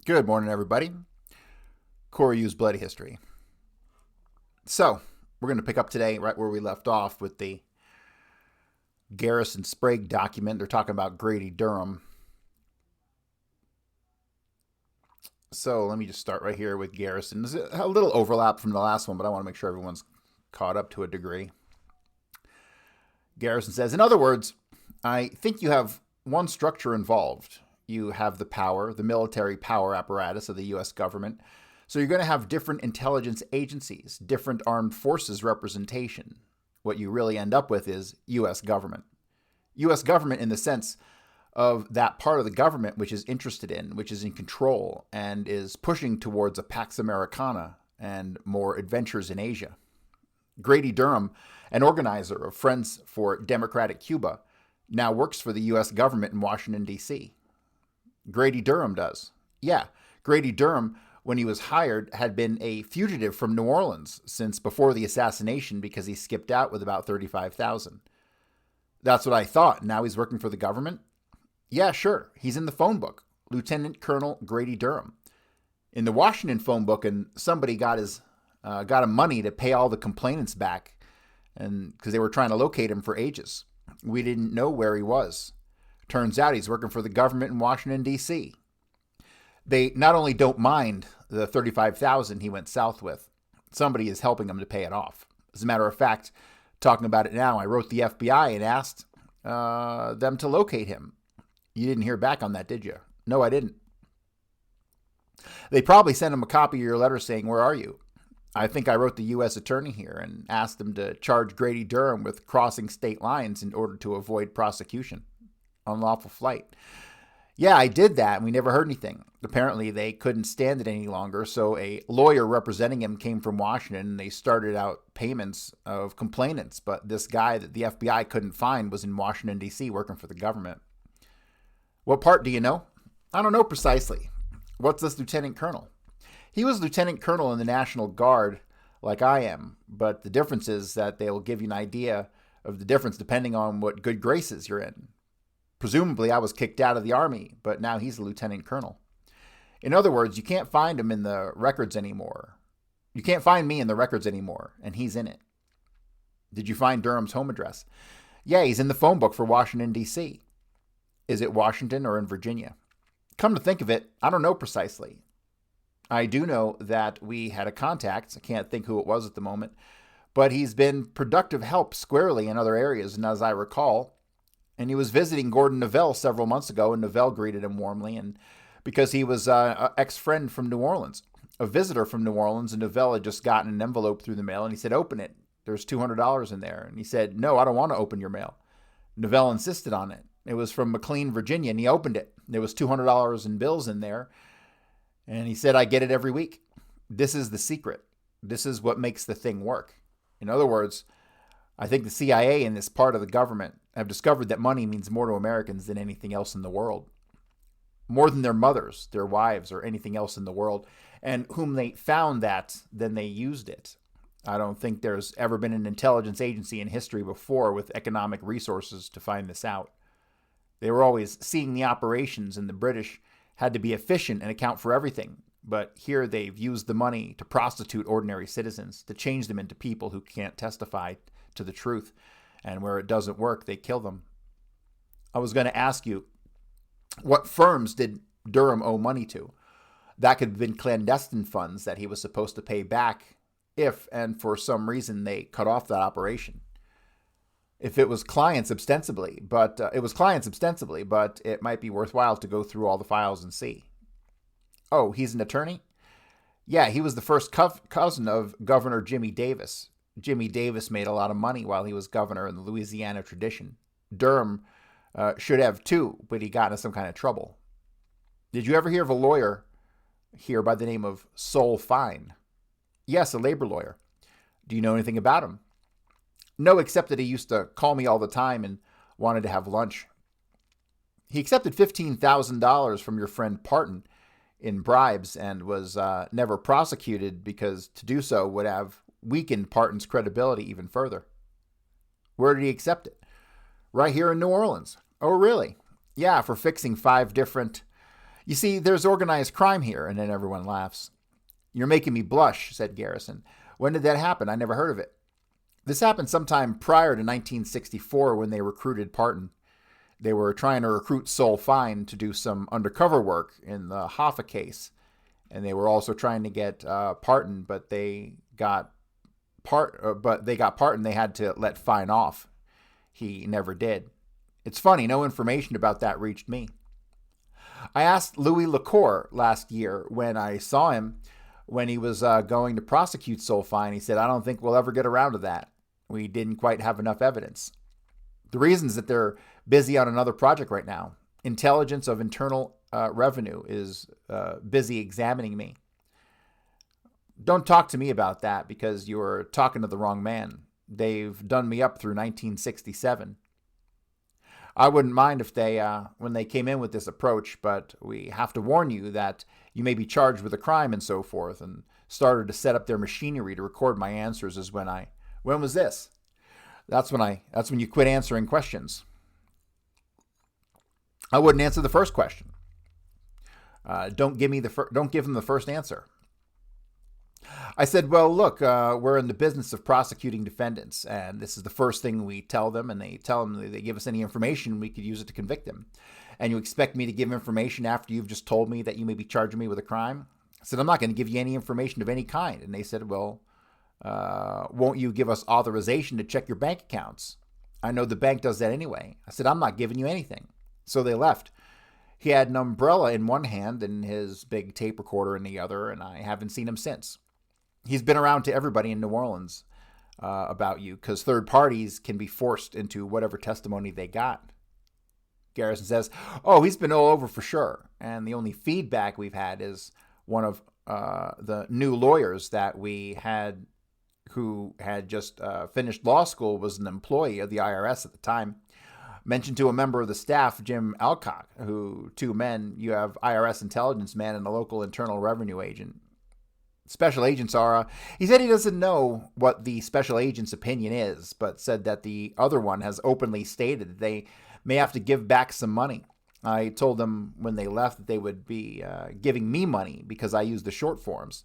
Good morning, everybody. Corey U's Bloody History. So, we're going to pick up today right where we left off with the Garrison-Sprague document. They're talking about Grady Durham. So, let me just start right here with Garrison. There's a little overlap from the last one, but I want to make sure everyone's caught up to a degree. Garrison says, in other words, I think you have one structure involved. You have the power, the military power apparatus of the U.S. government. So you're going to have different intelligence agencies, different armed forces representation. What you really end up with is U.S. government. U.S. government in the sense of that part of the government which is interested in, which is in control, and is pushing towards a Pax Americana and more adventures in Asia. Grady Durham, an organizer of Friends for Democratic Cuba, now works for the U.S. government in Washington, D.C. Grady Durham does. Yeah, Grady Durham, when he was hired, had been a fugitive from New Orleans since before the assassination because he skipped out with about $35,000. That's what I thought. Now he's working for the government? Yeah, sure. He's in the phone book. Lieutenant Colonel Grady Durham. In the Washington phone book, and somebody got him money to pay all the complainants back, and because they were trying to locate him for ages. We didn't know where he was. Turns out he's working for the government in Washington, D.C. They not only don't mind the $35,000 he went south with, somebody is helping him to pay it off. As a matter of fact, talking about it now, I wrote the FBI and asked them to locate him. You didn't hear back on that, did you? No, I didn't. They probably sent him a copy of your letter saying, where are you? I think I wrote the U.S. attorney here and asked them to charge Grady Durham with crossing state lines in order to avoid prosecution. Unlawful flight. Yeah, I did that, and we never heard anything. Apparently, they couldn't stand it any longer, so a lawyer representing him came from Washington, and they started out payments of complainants. But this guy that the FBI couldn't find was in Washington, D.C., working for the government. What part do you know? I don't know precisely. What's this lieutenant colonel? He was lieutenant colonel in the National Guard, like I am, but the difference is that they will give you an idea of the difference depending on what good graces you're in. Presumably, I was kicked out of the Army, but now he's a lieutenant colonel. In other words, you can't find him in the records anymore. You can't find me in the records anymore, and he's in it. Did you find Durham's home address? Yeah, he's in the phone book for Washington, D.C. Is it Washington or in Virginia? Come to think of it, I don't know precisely. I do know that we had a contact. I can't think who it was at the moment, but he's been productive help squarely in other areas, and as I recall, and he was visiting Gordon Novell several months ago, and Novell greeted him warmly, and because he was an ex-friend from New Orleans, a visitor from New Orleans, and Novell had just gotten an envelope through the mail, and he said, open it. There's $200 in there. And he said, no, I don't want to open your mail. Novell insisted on it. It was from McLean, Virginia, and he opened it. There was $200 in bills in there, and he said, I get it every week. This is the secret. This is what makes the thing work. In other words, I think the CIA and this part of the government have discovered that money means more to Americans than anything else in the world. More than their mothers, their wives, or anything else in the world. And whom they found that, then they used it. I don't think there's ever been an intelligence agency in history before with economic resources to find this out. They were always seeing the operations, and the British had to be efficient and account for everything. But here they've used the money to prostitute ordinary citizens, to change them into people who can't testify to the truth. And where it doesn't work, they kill them. I was going to ask you, what firms did Durham owe money to? That could have been clandestine funds that he was supposed to pay back if, and for some reason, they cut off that operation. If it was clients ostensibly, but it might be worthwhile to go through all the files and see. Oh, he's an attorney? Yeah, he was the first cousin of Governor Jimmy Davis. Jimmy Davis made a lot of money while he was governor in the Louisiana tradition. Durham should have too, but he got into some kind of trouble. Did you ever hear of a lawyer here by the name of Sol Fine? Yes, a labor lawyer. Do you know anything about him? No, except that he used to call me all the time and wanted to have lunch. He accepted $15,000 from your friend Parton in bribes and was never prosecuted because to do so would have weakened Parton's credibility even further. Where did he accept it? Right here in New Orleans. Oh, really? Yeah, for fixing 5 different... You see, there's organized crime here, and then everyone laughs. You're making me blush, said Garrison. When did that happen? I never heard of it. This happened sometime prior to 1964 when they recruited Parton. They were trying to recruit Sol Fine to do some undercover work in the Hoffa case. And they were also trying to get Parton, but they got Parton. They had to let Fine off. He never did. It's funny, no information about that reached me. I asked Louis LaCour last year when I saw him when he was going to prosecute Sol Fine. He said, I don't think we'll ever get around to that. We didn't quite have enough evidence. The reason is that they're busy on another project right now. Intelligence of Internal Revenue is busy examining me. Don't talk to me about that because you're talking to the wrong man. They've done me up through 1967. I wouldn't mind if they, when they came in with this approach, but we have to warn you that you may be charged with a crime and so forth, and started to set up their machinery to record my answers is when was this? That's when you quit answering questions. I wouldn't answer the first question. Don't give them the first answer. I said, well, look, we're in the business of prosecuting defendants, and this is the first thing we tell them, and they tell them they give us any information, we could use it to convict them. And you expect me to give information after you've just told me that you may be charging me with a crime? I said, I'm not going to give you any information of any kind. And they said, well, won't you give us authorization to check your bank accounts? I know the bank does that anyway. I said, I'm not giving you anything. So they left. He had an umbrella in one hand and his big tape recorder in the other, and I haven't seen him since. He's been around to everybody in New Orleans about you because third parties can be forced into whatever testimony they got. Garrison says, oh, he's been all over for sure. And the only feedback we've had is one of the new lawyers that we had who had just finished law school, was an employee of the IRS at the time, mentioned to a member of the staff, Jim Alcock, who, two men, you have IRS intelligence man and a local internal revenue agent. Special agents are, he said he doesn't know what the special agent's opinion is, but said that the other one has openly stated that they may have to give back some money. I told them when they left that they would be giving me money because I used the short forms.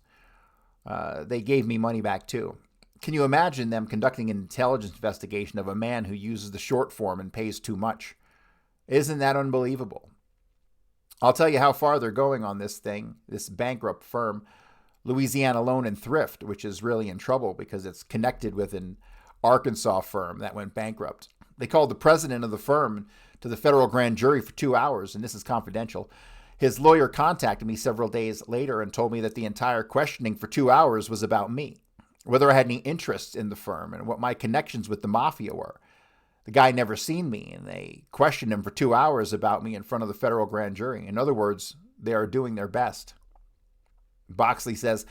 They gave me money back too. Can you imagine them conducting an intelligence investigation of a man who uses the short form and pays too much? Isn't that unbelievable? I'll tell you how far they're going on this thing, this bankrupt firm, Louisiana Loan and Thrift, which is really in trouble because it's connected with an Arkansas firm that went bankrupt. They called the president of the firm to the federal grand jury for 2 hours, and this is confidential. His lawyer contacted me several days later and told me that the entire questioning for 2 hours was about me, whether I had any interest in the firm and what my connections with the mafia were. The guy never seen me, and they questioned him for 2 hours about me in front of the federal grand jury. In other words, they are doing their best. Boxley says,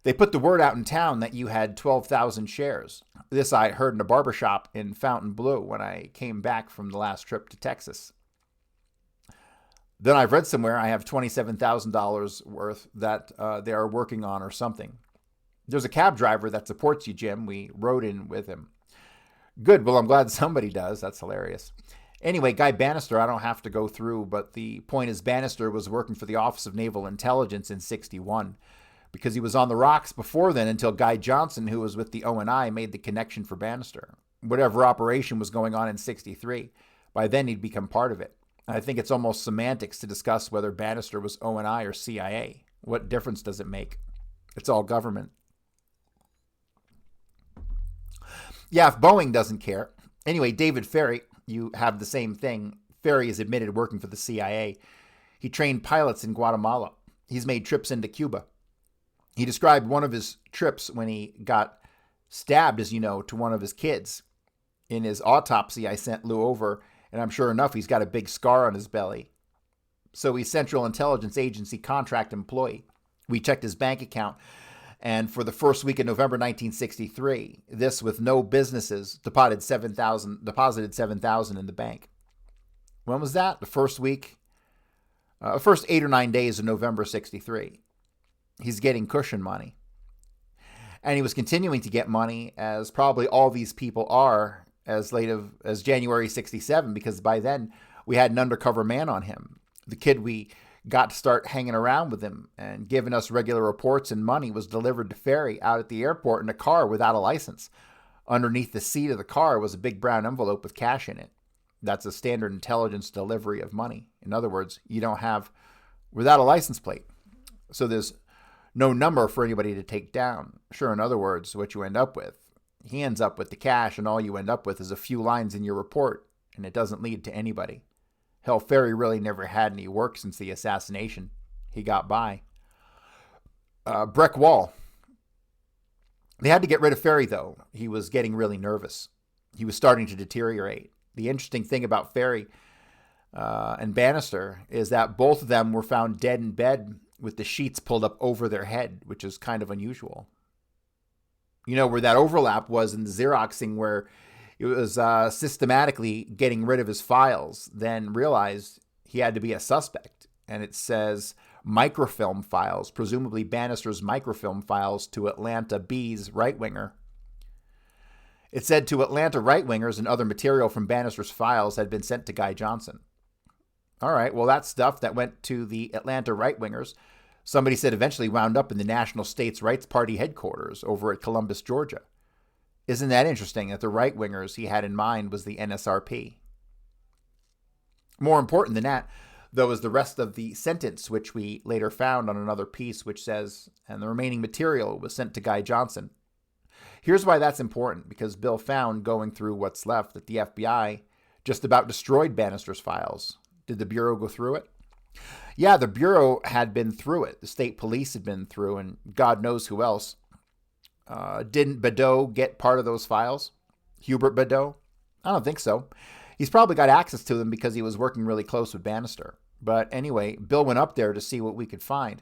they put the word out in town that you had 12,000 shares. This I heard in a barbershop in Fontainebleau when I came back from the last trip to Texas. Then I've read somewhere I have $27,000 worth that they are working on or something. There's a cab driver that supports you, Jim. We rode in with him. Good. Well, I'm glad somebody does. That's hilarious. Anyway, Guy Bannister, I don't have to go through, but the point is Bannister was working for the Office of Naval Intelligence in 61 because he was on the rocks before then until Guy Johnson, who was with the ONI, made the connection for Bannister. Whatever operation was going on in 63, by then he'd become part of it. I think it's almost semantics to discuss whether Bannister was ONI or CIA. What difference does it make? It's all government. Yeah, if Boeing doesn't care. Anyway, David Ferrie, you have the same thing. Ferrie is admitted working for the CIA. He trained pilots in Guatemala. He's made trips into Cuba. He described one of his trips when he got stabbed, as you know, to one of his kids. In his autopsy, I sent Lou over, and I'm sure enough he's got a big scar on his belly. So he's Central Intelligence Agency contract employee. We checked his bank account, and for the first week of November 1963, this with no businesses, deposited $7,000 in the bank. When was that? The first week? First 8 or 9 days of November 63. He's getting cushion money. And he was continuing to get money, as probably all these people are, as late as January 67, because by then we had an undercover man on him. The kid we got to start hanging around with him and giving us regular reports, and money was delivered to Ferrie out at the airport in a car without a license. Underneath the seat of the car was a big brown envelope with cash in it. That's a standard intelligence delivery of money. In other words, you don't have, without a license plate. So there's no number for anybody to take down. Sure, in other words, what you end up with, he ends up with the cash, and all you end up with is a few lines in your report, and it doesn't lead to anybody. Hell, Ferrie really never had any work since the assassination. He got by. Brick wall. They had to get rid of Ferrie, though. He was getting really nervous. He was starting to deteriorate. The interesting thing about Ferrie and Bannister is that both of them were found dead in bed with the sheets pulled up over their head, which is kind of unusual. You know, where that overlap was in the Xeroxing, where it was systematically getting rid of his files, then realized he had to be a suspect. And it says microfilm files, presumably Bannister's microfilm files to Atlanta B's right-winger. It said to Atlanta right-wingers and other material from Bannister's files had been sent to Guy Johnson. All right, well, that stuff that went to the Atlanta right-wingers, somebody said eventually wound up in the National States Rights Party headquarters over at Columbus, Georgia. Isn't that interesting that the right-wingers he had in mind was the NSRP? More important than that, though, is the rest of the sentence, which we later found on another piece, which says, and the remaining material was sent to Guy Johnson. Here's why that's important, because Bill found, going through what's left, that the FBI just about destroyed Bannister's files. Did the Bureau go through it? Yeah, the Bureau had been through it. The state police had been through, and God knows who else. Didn't Badeau get part of those files? Hubert Badeau? I don't think so. He's probably got access to them because he was working really close with Bannister. But anyway, Bill went up there to see what we could find,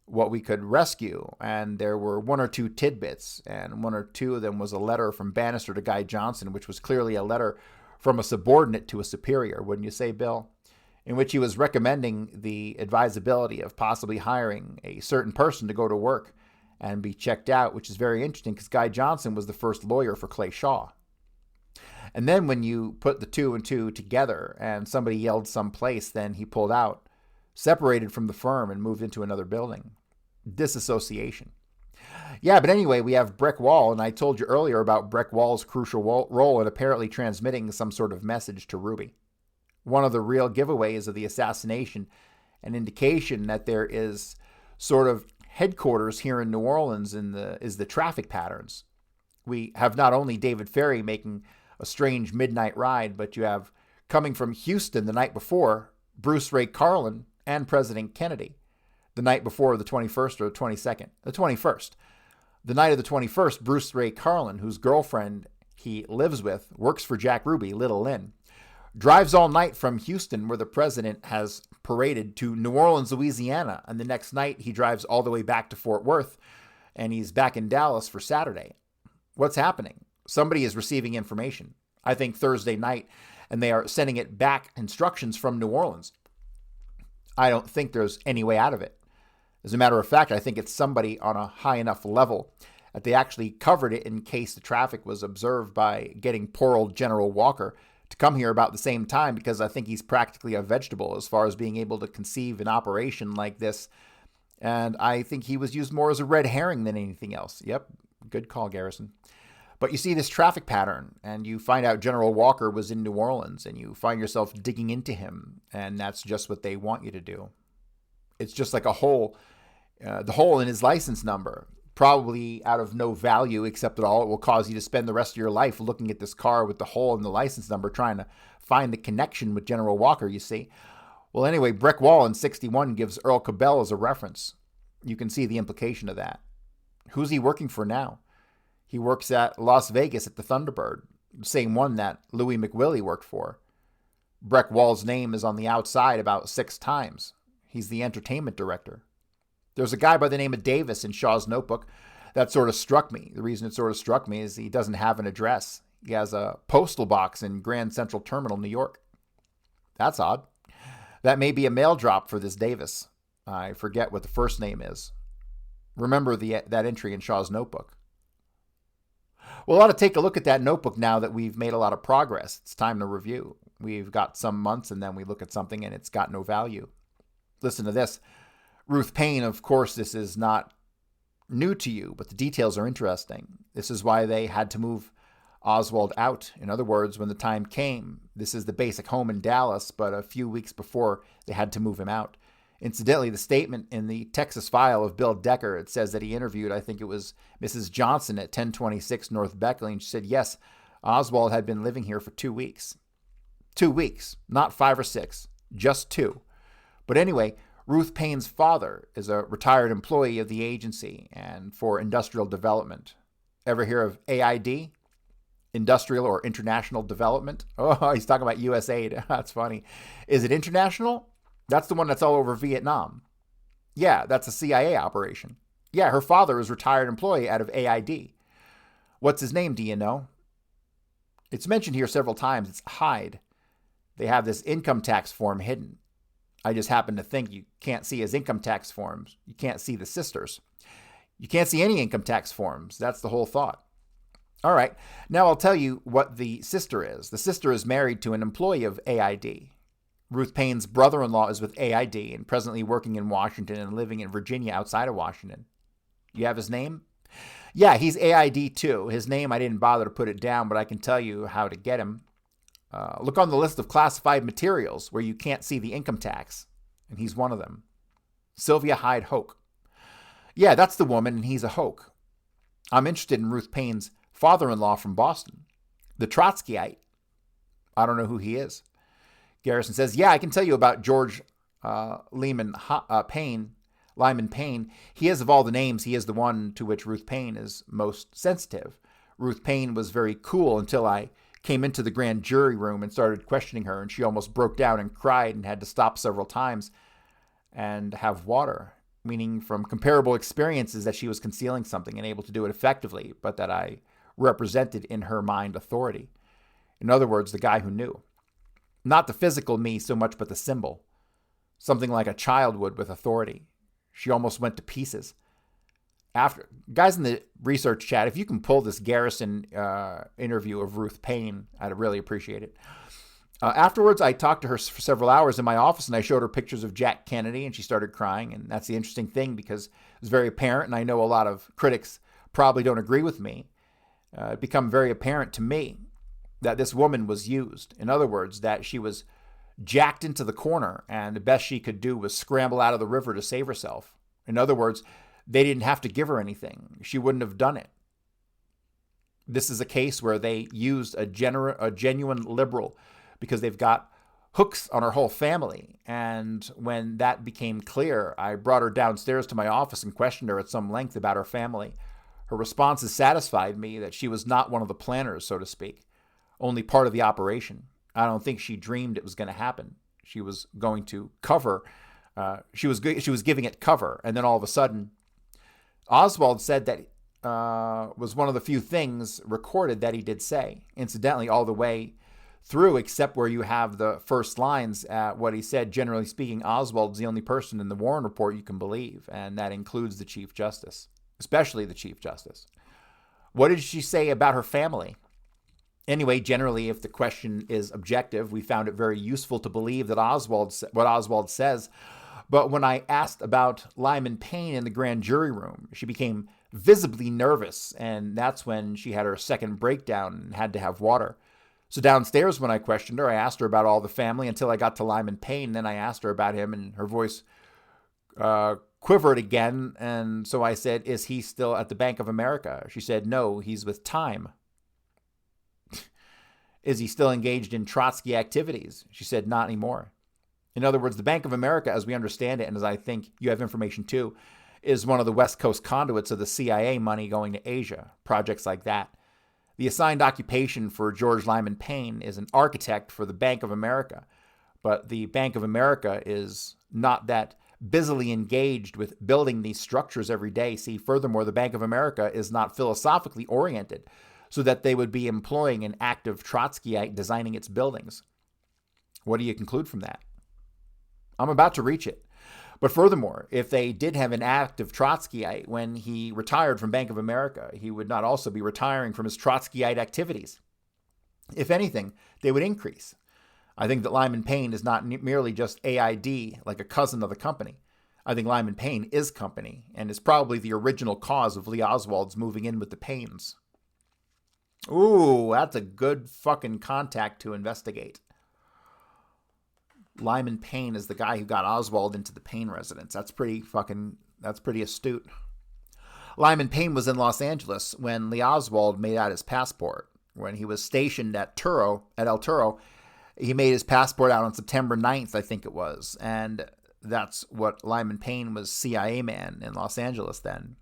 what we could rescue, and there were one or two tidbits, and one or two of them was a letter from Bannister to Guy Johnson, which was clearly a letter from a subordinate to a superior, wouldn't you say, Bill? In which he was recommending the advisability of possibly hiring a certain person to go to work and be checked out, which is very interesting because Guy Johnson was the first lawyer for Clay Shaw. And then when you put the two and two together and somebody yelled someplace, then he pulled out, separated from the firm, and moved into another building. Disassociation. Yeah, but anyway, we have Brick Wall, and I told you earlier about Brick Wall's crucial role in apparently transmitting some sort of message to Ruby. One of the real giveaways of the assassination, an indication that there is sort of headquarters here in New Orleans is the traffic patterns. We have not only David Ferrie making a strange midnight ride, but you have, coming from Houston the night before, Bruce Ray Carlin and President Kennedy. The night before the 21st or the 22nd? The 21st. The night of the 21st, Bruce Ray Carlin, whose girlfriend he lives with, works for Jack Ruby, Little Lynn, drives all night from Houston, where the president has paraded, to New Orleans, Louisiana, and the next night he drives all the way back to Fort Worth, and he's back in Dallas for Saturday. What's happening? Somebody is receiving information, I think Thursday night, and they are sending it back, instructions from New Orleans. I don't think there's any way out of it. As a matter of fact, I think it's somebody on a high enough level that they actually covered it in case the traffic was observed by getting poor old General Walker to come here about the same time, because I think he's practically a vegetable as far as being able to conceive an operation like this. And I think he was used more as a red herring than anything else. Yep, good call, Garrison. But you see this traffic pattern, and you find out General Walker was in New Orleans, and you find yourself digging into him, and that's just what they want you to do. It's just like a hole, the hole in his license number, probably out of no value, except that all it will cause you to spend the rest of your life looking at this car with the hole in the license number, trying to find the connection with General Walker, you see. Well, anyway, Brick Wall in 61 gives Earl Cabell as a reference. You can see the implication of that. Who's he working for now? He works at Las Vegas at the Thunderbird, the same one that Louis McWillie worked for. Brick Wall's name is on the outside about 6 times. He's the entertainment director. There's a guy by the name of Davis in Shaw's notebook that sort of struck me. The reason it sort of struck me is he doesn't have an address. He has a postal box in Grand Central Terminal, New York. That's odd. That may be a mail drop for this Davis. I forget what the first name is. Remember that entry in Shaw's notebook. Well, I ought to take a look at that notebook now that we've made a lot of progress. It's time to review. We've got some months, and then we look at something and it's got no value. Listen to this. Ruth Paine, of course, this is not new to you, but the details are interesting. This is why they had to move Oswald out. In other words, when the time came, this is the basic home in Dallas, but a few weeks before, they had to move him out. Incidentally, the statement in the Texas file of Bill Decker, it says that he interviewed, I think it was Mrs. Johnson at 1026 North Beckley, and she said, yes, Oswald had been living here for 2 weeks. 2 weeks, not 5 or 6, just 2. But anyway, Ruth Paine's father is a retired employee of the agency and for industrial development. Ever hear of AID? Industrial or International Development? Oh, he's talking about USAID. That's funny. Is it international? That's the one that's all over Vietnam. Yeah, that's a CIA operation. Yeah, her father is a retired employee out of AID. What's his name, do you know? It's mentioned here several times. It's Hyde. They have this income tax form hidden. I just happen to think you can't see his income tax forms. You can't see the sisters. You can't see any income tax forms. That's the whole thought. All right. Now I'll tell you what the sister is. The sister is married to an employee of AID. Ruth Paine's brother-in-law is with AID and presently working in Washington and living in Virginia outside of Washington. You have his name? Yeah, he's AID too. His name, I didn't bother to put it down, but I can tell you how to get him. Look on the list of classified materials where you can't see the income tax, and he's one of them. Sylvia Hyde Hoke. Yeah, that's the woman, and he's a Hoke. I'm interested in Ruth Paine's father-in-law from Boston, the Trotskyite. I don't know who he is. Garrison says, yeah, I can tell you about George Lyman Paine. He is, of all the names, he is the one to which Ruth Paine is most sensitive. Ruth Paine was very cool until I came into the grand jury room and started questioning her, and she almost broke down and cried and had to stop several times and have water, meaning from comparable experiences that she was concealing something and able to do it effectively, but that I represented in her mind authority. In other words, the guy who knew. Not the physical me so much, but the symbol. Something like a child would with authority. She almost went to pieces. After guys in the research chat, if you can pull this Garrison interview of Ruth Paine, I'd really appreciate it. Afterwards, I talked to her for several hours in my office, and I showed her pictures of Jack Kennedy, and she started crying. And that's the interesting thing, because it was very apparent, and I know a lot of critics probably don't agree with me. It became very apparent to me that this woman was used. In other words, that she was jacked into the corner, and the best she could do was scramble out of the river to save herself. In other words, they didn't have to give her anything. She wouldn't have done it. This is a case where they used a genuine liberal because they've got hooks on her whole family. And when that became clear, I brought her downstairs to my office and questioned her at some length about her family. Her responses satisfied me that she was not one of the planners, so to speak, only part of the operation. I don't think she dreamed it was going to happen. She was going to cover. She was giving it cover, and then all of a sudden, Oswald said that was one of the few things recorded that he did say. Incidentally, all the way through, except where you have the first lines at what he said, generally speaking, Oswald's the only person in the Warren Report you can believe, and that includes the Chief Justice, especially the Chief Justice. What did she say about her family? Anyway, generally, if the question is objective, we found it very useful to believe that what Oswald says. But when I asked about Lyman Paine in the grand jury room, she became visibly nervous, and that's when she had her second breakdown and had to have water. So downstairs, when I questioned her, I asked her about all the family until I got to Lyman Paine. Then I asked her about him, and her voice quivered again. And so I said, is he still at the Bank of America? She said, no, he's with Time. Is he still engaged in Trotsky activities? She said, not anymore. In other words, the Bank of America, as we understand it, and as I think you have information too, is one of the West Coast conduits of the CIA money going to Asia, projects like that. The assigned occupation for George Lyman Paine is an architect for the Bank of America, but the Bank of America is not that busily engaged with building these structures every day. See, furthermore, the Bank of America is not philosophically oriented, so that they would be employing an active Trotskyite designing its buildings. What do you conclude from that? I'm about to reach it. But furthermore, if they did have an active Trotskyite when he retired from Bank of America, he would not also be retiring from his Trotskyite activities. If anything, they would increase. I think that Lyman Payne is not merely just AID, like a cousin of the company. I think Lyman Payne is company and is probably the original cause of Lee Oswald's moving in with the Paynes. Ooh, that's a good fucking contact to investigate. Lyman Payne is the guy who got Oswald into the Payne residence. That's pretty astute. Lyman Payne was in Los Angeles when Lee Oswald made out his passport. When he was stationed at El Toro, he made his passport out on September 9th, I think it was. And that's what Lyman Payne was, CIA man in Los Angeles then.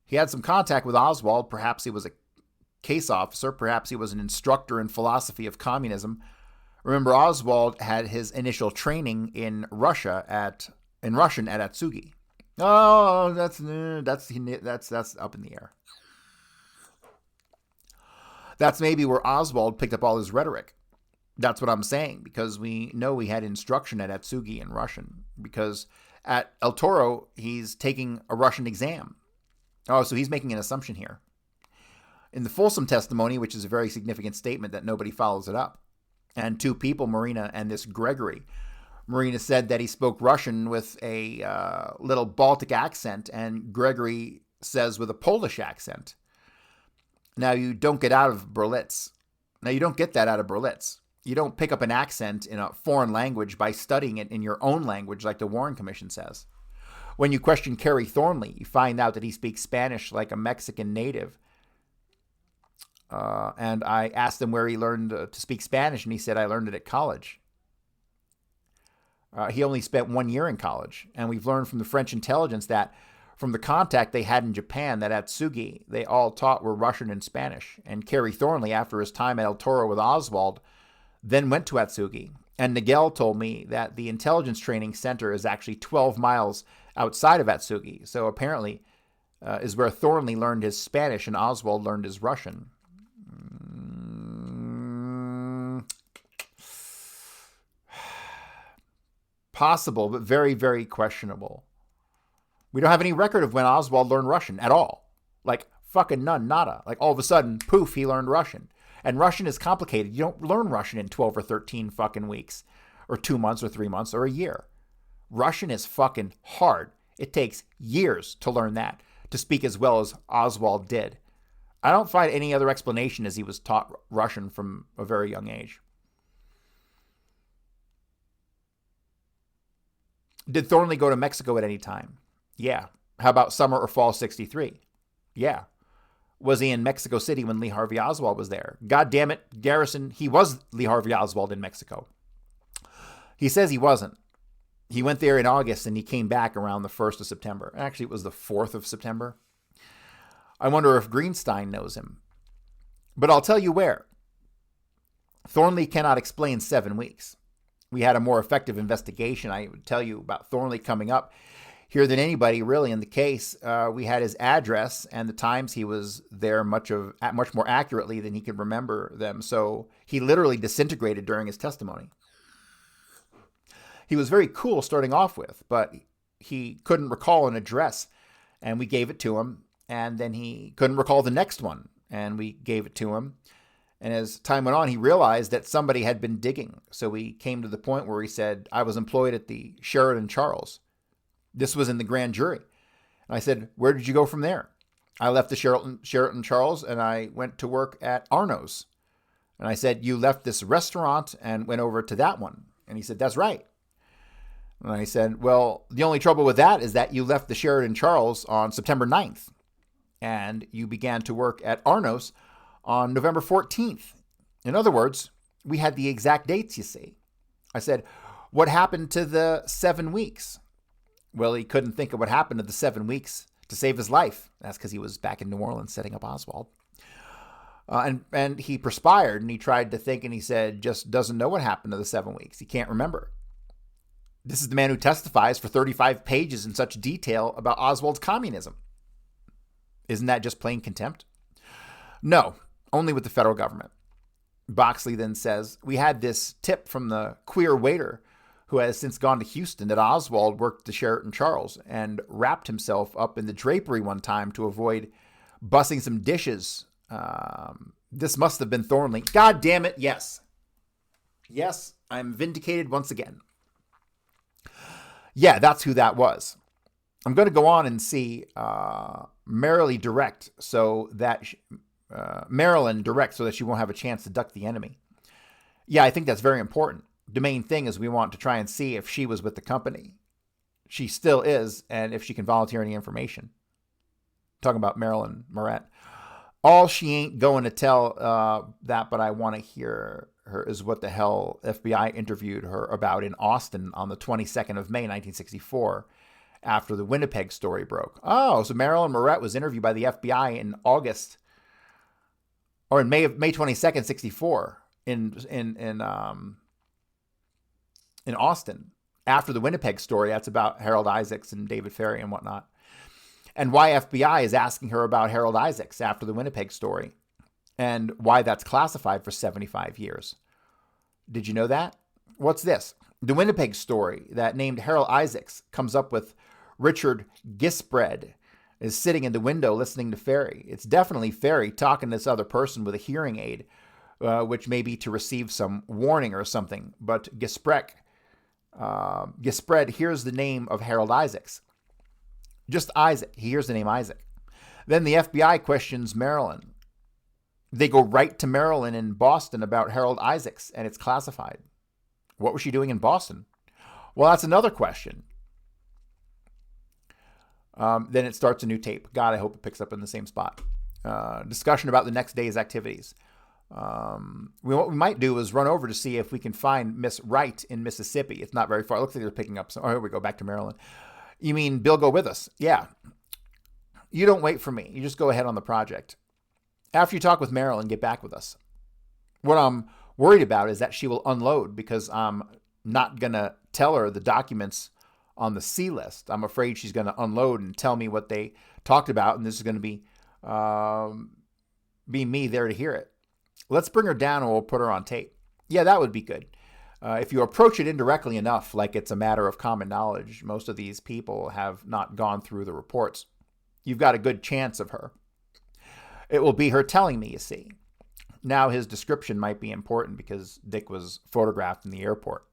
He had some contact with Oswald. Perhaps he was a case officer. Perhaps he was an instructor in philosophy of communism. Remember, Oswald had his initial training in Russian at Atsugi. Oh, that's up in the air. That's maybe where Oswald picked up all his rhetoric. That's what I'm saying, because we know he had instruction at Atsugi in Russian. Because at El Toro, he's taking a Russian exam. Oh, so he's making an assumption here. In the Folsom testimony, which is a very significant statement that nobody follows it up, and two people, Marina and this Gregory. Marina said that he spoke Russian with a little Baltic accent, and Gregory says with a Polish accent. Now, you don't get out of Berlitz. Now, you don't get that out of Berlitz. You don't pick up an accent in a foreign language by studying it in your own language like the Warren Commission says. When you question Kerry Thornley, you find out that he speaks Spanish like a Mexican native. And I asked him where he learned to speak Spanish, and he said, I learned it at college. He only spent 1 year in college. And we've learned from the French intelligence that from the contact they had in Japan, that at Atsugi, they all taught were Russian and Spanish. And Kerry Thornley, after his time at El Toro with Oswald, then went to Atsugi. And Nagel told me that the intelligence training center is actually 12 miles outside of Atsugi. So apparently is where Thornley learned his Spanish and Oswald learned his Russian. Possible, but very, very questionable. We don't have any record of when Oswald learned Russian at all. Like, fucking none, nada. Like, all of a sudden, poof, he learned Russian. And Russian is complicated. You don't learn Russian in 12 or 13 fucking weeks, or 2 months, or 3 months, or a year. Russian is fucking hard. It takes years to learn that, to speak as well as Oswald did. I don't find any other explanation as he was taught Russian from a very young age. Did Thornley go to Mexico at any time? Yeah. How about summer or fall 63? Yeah. Was he in Mexico City when Lee Harvey Oswald was there? God damn it, Garrison, he was Lee Harvey Oswald in Mexico. He says he wasn't. He went there in August and he came back around the 1st of September. Actually, it was the 4th of September. I wonder if Greenstein knows him. But I'll tell you where. Thornley cannot explain 7 weeks. We had a more effective investigation. I would tell you about Thornley coming up here than anybody really in the case. We had his address and the times he was there much more accurately than he could remember them. So he literally disintegrated during his testimony. He was very cool starting off with, but he couldn't recall an address, and we gave it to him. And then he couldn't recall the next one, and we gave it to him. And as time went on, he realized that somebody had been digging. So we came to the point where he said, I was employed at the Sheridan Charles. This was in the grand jury. And I said, where did you go from there? I left the Sheraton Charles and I went to work at Arno's. And I said, you left this restaurant and went over to that one. And he said, that's right. And I said, well, the only trouble with that is that you left the Sheridan Charles on September 9th. And you began to work at Arno's on November 14th. In other words, we had the exact dates, you see. I said, what happened to the 7 weeks? Well, he couldn't think of what happened to the 7 weeks to save his life. That's because he was back in New Orleans setting up Oswald. And he perspired and he tried to think and he said, just doesn't know what happened to the 7 weeks. He can't remember. This is the man who testifies for 35 pages in such detail about Oswald's communism. Isn't that just plain contempt? No, only with the federal government. Boxley then says, we had this tip from the queer waiter who has since gone to Houston that Oswald worked the Sheraton Charles and wrapped himself up in the drapery one time to avoid bussing some dishes. This must have been Thornley. God damn it, yes. Yes, I'm vindicated once again. Yeah, that's who that was. I'm going to go on and see Maryland direct so that she won't have a chance to duck the enemy. Yeah, I think that's very important. The main thing is we want to try and see if she was with the company. She still is, and if she can volunteer any information. Talking about Marilyn Moret. All she ain't going to tell that, but I want to hear her is what the hell FBI interviewed her about in Austin on the 22nd of May, 1964, after the Winnipeg story broke. Oh, so Marilyn Moret was interviewed by the FBI in August, or in May 22nd, 64, in Austin, after the Winnipeg story. That's about Harold Isaacs and David Ferrie and whatnot. And why FBI is asking her about Harold Isaacs after the Winnipeg story, and why that's classified for 75 years. Did you know that? What's this? The Winnipeg story that named Harold Isaacs comes up with Richard Gisbred is sitting in the window listening to Ferrie. It's definitely Ferrie talking to this other person with a hearing aid, which may be to receive some warning or something. But Gisbred hears the name of Harold Isaacs. Just Isaac. He hears the name Isaac. Then the FBI questions Marilyn. They go right to Marilyn in Boston about Harold Isaacs, and it's classified. What was she doing in Boston? Well, that's another question. Then it starts a new tape. God, I hope it picks up in the same spot. Discussion about the next day's activities. What we might do is run over to see if we can find Miss Wright in Mississippi. It's not very far. It looks like they're picking up some. Oh, here we go. Back to Maryland. You mean Bill go with us? Yeah. You don't wait for me. You just go ahead on the project. After you talk with Marilyn, get back with us. What I'm worried about is that she will unload because I'm not going to tell her the documents on the C list. I'm afraid she's going to unload and tell me what they talked about, and this is going to be me there to hear it. Let's bring her down and we'll put her on tape. Yeah, that would be good. If you approach it indirectly enough, like it's a matter of common knowledge, most of these people have not gone through the reports. You've got a good chance of her. It will be her telling me, you see. Now his description might be important because Dick was photographed in the airport.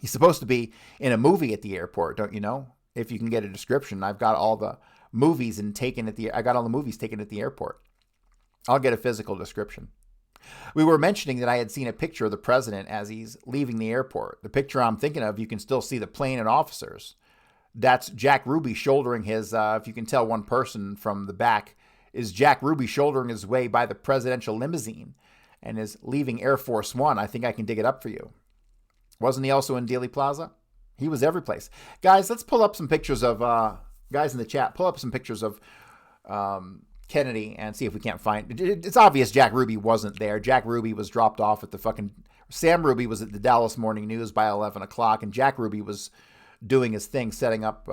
He's supposed to be in a movie at the airport, don't you know? If you can get a description, I've got all the movies taken at the airport. I'll get a physical description. We were mentioning that I had seen a picture of the president as he's leaving the airport. The picture I'm thinking of, you can still see the plane and officers. That's Jack Ruby shouldering his, if you can tell one person from the back, is Jack Ruby shouldering his way by the presidential limousine and is leaving Air Force One. I think I can dig it up for you. Wasn't he also in Dealey Plaza? He was every place. Guys, let's pull up some pictures of, guys in the chat, pull up some pictures of Kennedy and see if we can't find. It's obvious Jack Ruby wasn't there. Jack Ruby was dropped off at Sam Ruby was at the Dallas Morning News by 11 o'clock, and Jack Ruby was doing his thing, setting up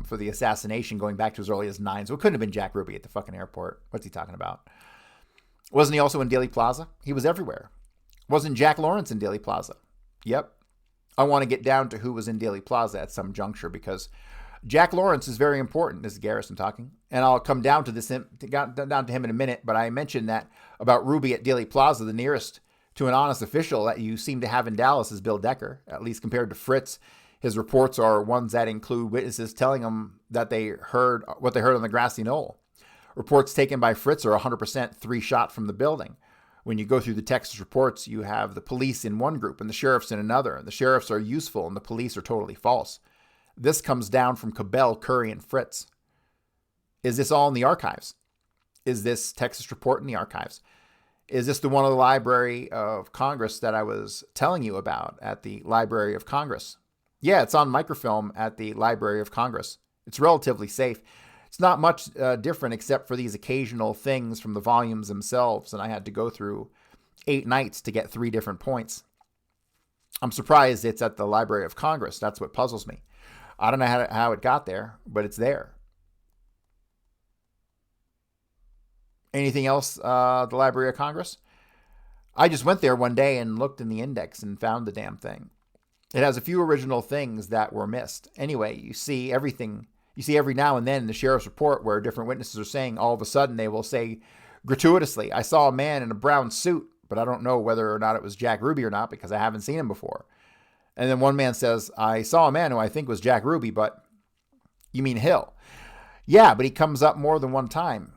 for the assassination going back to as early as 9. So it couldn't have been Jack Ruby at the fucking airport. What's he talking about? Wasn't he also in Dealey Plaza? He was everywhere. Wasn't Jack Lawrence in Dealey Plaza? Yep. I want to get down to who was in Dealey Plaza at some juncture because Jack Lawrence is very important. This is Garrison talking. And I'll come down to him in a minute, but I mentioned that about Ruby at Dealey Plaza, the nearest to an honest official that you seem to have in Dallas is Bill Decker, at least compared to Fritz. His reports are ones that include witnesses telling him that they heard what they heard on the grassy knoll. Reports taken by Fritz are 100% 3-shot from the building. When you go through the Texas reports, you have the police in one group and the sheriffs in another. The sheriffs are useful and the police are totally false. This comes down from Cabell, Curry, and Fritz. Is this all in the archives? Is this Texas report in the archives? Is this the one of the Library of Congress that I was telling you about at the Library of Congress? Yeah, it's on microfilm at the Library of Congress. It's relatively safe. It's not much different except for these occasional things from the volumes themselves, and I had to go through 8 nights to get 3 different points. I'm surprised it's at the Library of Congress. That's what puzzles me. I don't know how it got there, but it's there. Anything else, the Library of Congress? I just went there one day and looked in the index and found the damn thing. It has a few original things that were missed. Anyway, you see everything. You see every now and then in the sheriff's report where different witnesses are saying all of a sudden they will say gratuitously, I saw a man in a brown suit but I don't know whether or not it was Jack Ruby or not because I haven't seen him before. And then one man says, I saw a man who I think was Jack Ruby, but you mean Hill? Yeah, but he comes up more than one time.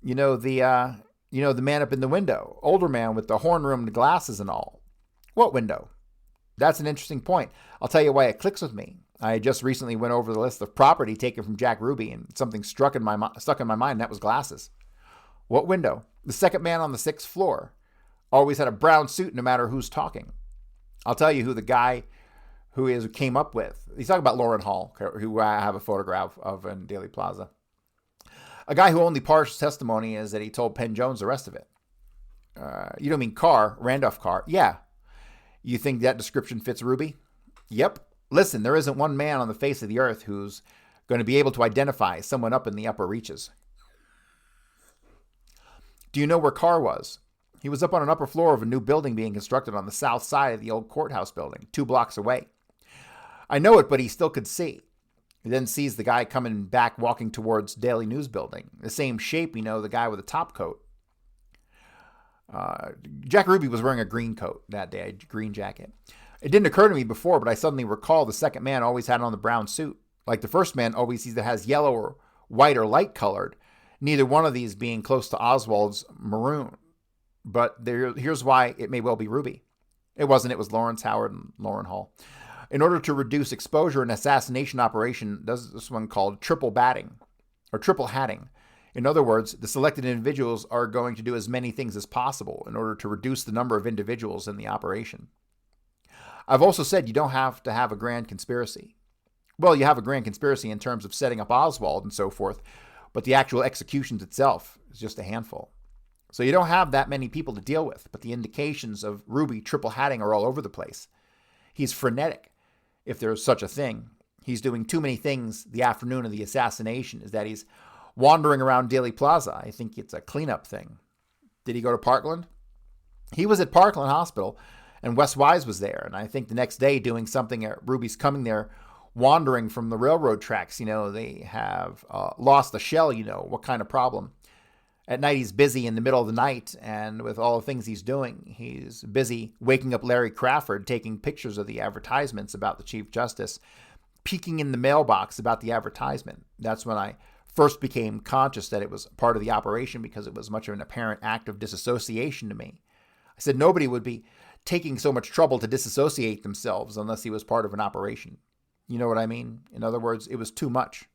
The man up in the window, older man with the horn-rimmed glasses and all. What window? That's an interesting point. I'll tell you why it clicks with me. I just recently went over the list of property taken from Jack Ruby, and something stuck in my mind, and that was glasses. What window? The second man on the 6th floor. Always had a brown suit no matter who's talking. I'll tell you who the guy who came up with. He's talking about Lauren Hall, who I have a photograph of in Dealey Plaza. A guy who only partial testimony is that he told Penn Jones the rest of it. You don't mean Carr, Randolph Carr? Yeah. You think that description fits Ruby? Yep. Listen, there isn't one man on the face of the earth who's going to be able to identify someone up in the upper reaches. Do you know where Carr was? He was up on an upper floor of a new building being constructed on the south side of the old courthouse building, 2 blocks away. I know it, but he still could see. He then sees the guy coming back walking towards Daily News building. The same shape, the guy with a top coat. Jack Ruby was wearing a green coat that day, a green jacket. It didn't occur to me before, but I suddenly recall the second man always had on the brown suit. Like the first man always either has yellow or white or light colored, neither one of these being close to Oswald's maroon. But here's why it may well be Ruby. It wasn't. It was Lawrence Howard and Lauren Hall. In order to reduce exposure, an assassination operation does this one called triple batting or triple hatting. In other words, the selected individuals are going to do as many things as possible in order to reduce the number of individuals in the operation. I've also said you don't have to have a grand conspiracy. Well, you have a grand conspiracy in terms of setting up Oswald and so forth, but the actual executions itself is just a handful. So you don't have that many people to deal with, but the indications of Ruby triple hatting are all over the place. He's frenetic, if there's such a thing. He's doing too many things the afternoon of the assassination, is that he's wandering around Dealey Plaza. I think it's a cleanup thing. Did he go to Parkland? He was at Parkland Hospital, and Wes Wise was there. And I think the next day doing something at Ruby's coming there, wandering from the railroad tracks. They have lost a shell, what kind of problem. At night, he's busy in the middle of the night, and with all the things he's doing, he's busy waking up Larry Crawford, taking pictures of the advertisements about the Chief Justice, peeking in the mailbox about the advertisement. That's when I first became conscious that it was part of the operation because it was much of an apparent act of disassociation to me. I said nobody would be taking so much trouble to disassociate themselves unless he was part of an operation. You know what I mean? In other words, it was too much.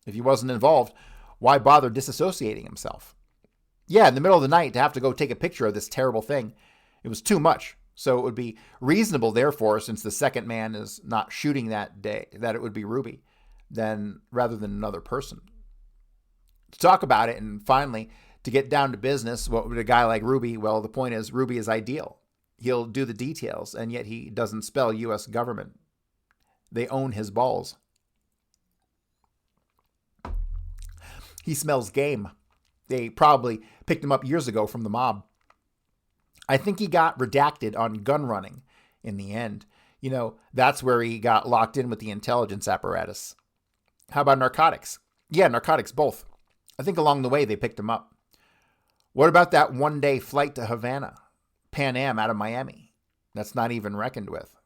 If he wasn't involved, why bother disassociating himself? Yeah, in the middle of the night to have to go take a picture of this terrible thing, it was too much. So it would be reasonable, therefore, since the second man is not shooting that day, that it would be Ruby, rather than another person. To talk about it and finally to get down to business, what would a guy like Ruby? Well, the point is Ruby is ideal. He'll do the details, and yet he doesn't spell U.S. government. They own his balls. He smells game. They probably picked him up years ago from the mob. I think he got redacted on gun running in the end. That's where he got locked in with the intelligence apparatus. How about narcotics? Yeah, narcotics, both. I think along the way they picked him up. What about that one-day flight to Havana? Pan Am out of Miami. That's not even reckoned with.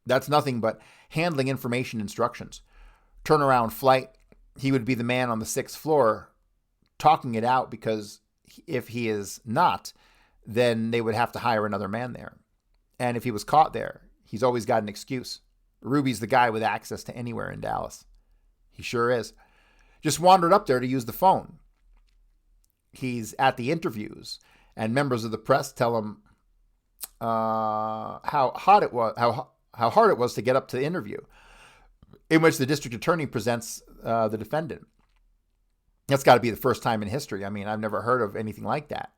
That's nothing but handling information instructions. Turnaround flight. He would be the man on the 6th floor talking it out because if he is not, then they would have to hire another man there. And if he was caught there, he's always got an excuse. Ruby's the guy with access to anywhere in Dallas. He sure is. Just wandered up there to use the phone. He's at the interviews, and members of the press tell him how hard it was to get up to the interview, in which the district attorney presents the defendant. That's got to be the first time in history. I mean, I've never heard of anything like that.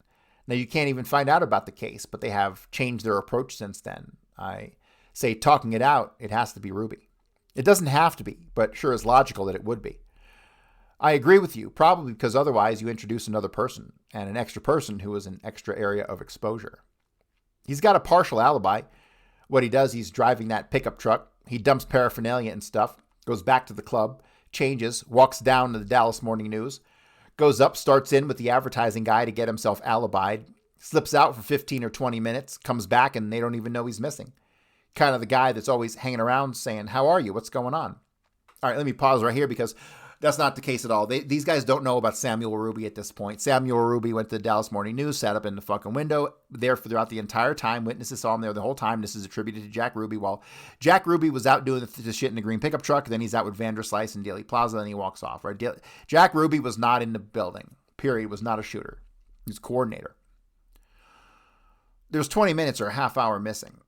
Now, you can't even find out about the case, but they have changed their approach since then. I say talking it out, it has to be Ruby. It doesn't have to be, but sure is logical that it would be. I agree with you, probably because otherwise you introduce another person, and an extra person who is an extra area of exposure. He's got a partial alibi. What he does, he's driving that pickup truck. He dumps paraphernalia and stuff, goes back to the club, changes, walks down to the Dallas Morning News, goes up, starts in with the advertising guy to get himself alibied, slips out for 15 or 20 minutes, comes back, and they don't even know he's missing. Kind of the guy that's always hanging around saying, how are you? What's going on? All right, let me pause right here because that's not the case at all. These guys don't know about Samuel Ruby at this point. Samuel Ruby went to the Dallas Morning News, sat up in the fucking window there throughout the entire time. Witnesses saw him there the whole time. This is attributed to Jack Ruby. While Jack Ruby was out doing the shit in the green pickup truck, then he's out with Vanderslice and Dealey Plaza, and he walks off. Right? Jack Ruby was not in the building. Period. Was not a shooter. He's a coordinator. There's 20 minutes or a half hour missing.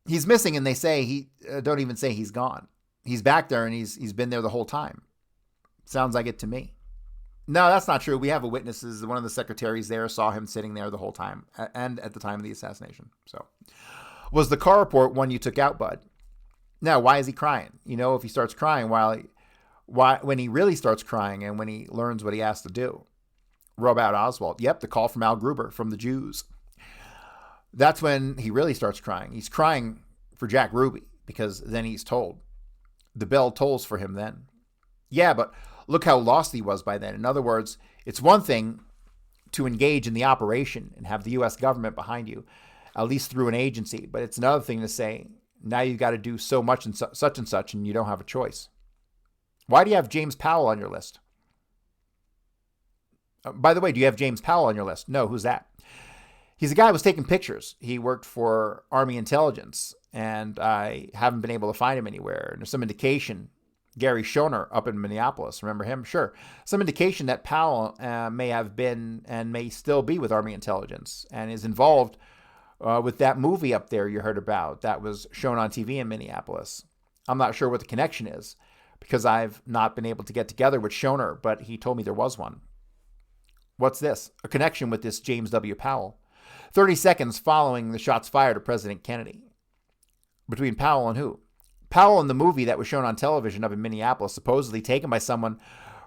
He's missing, and they say don't even say he's gone. He's back there, and he's been there the whole time. Sounds like it to me. No, that's not true. We have witnesses. One of the secretaries there saw him sitting there the whole time, and at the time of the assassination. So, was the car report one you took out, bud? Now, why is he crying? You know, if he starts crying when he really starts crying and when he learns what he has to do. Rub out Oswald. Yep, the call from Al Gruber from the Jews. That's when he really starts crying. He's crying for Jack Ruby because then he's told. The bell tolls for him then. Yeah, but look how lost he was by then. In other words, it's one thing to engage in the operation and have the U.S. government behind you, at least through an agency. But it's another thing to say, now you've got to do so much and such, and you don't have a choice. Why do you have James Powell on your list? By the way, do you have James Powell on your list? No, who's that? He's a guy who was taking pictures. He worked for Army Intelligence, and I haven't been able to find him anywhere. And there's some indication, Gary Schoner up in Minneapolis, remember him? Sure. Some indication that Powell may have been and may still be with Army Intelligence and is involved with that movie up there you heard about that was shown on TV in Minneapolis. I'm not sure what the connection is because I've not been able to get together with Schoner, but he told me there was one. What's this? A connection with this James W. Powell. 30 seconds following the shots fired at President Kennedy. Between Powell and who? Powell in the movie that was shown on television up in Minneapolis, supposedly taken by someone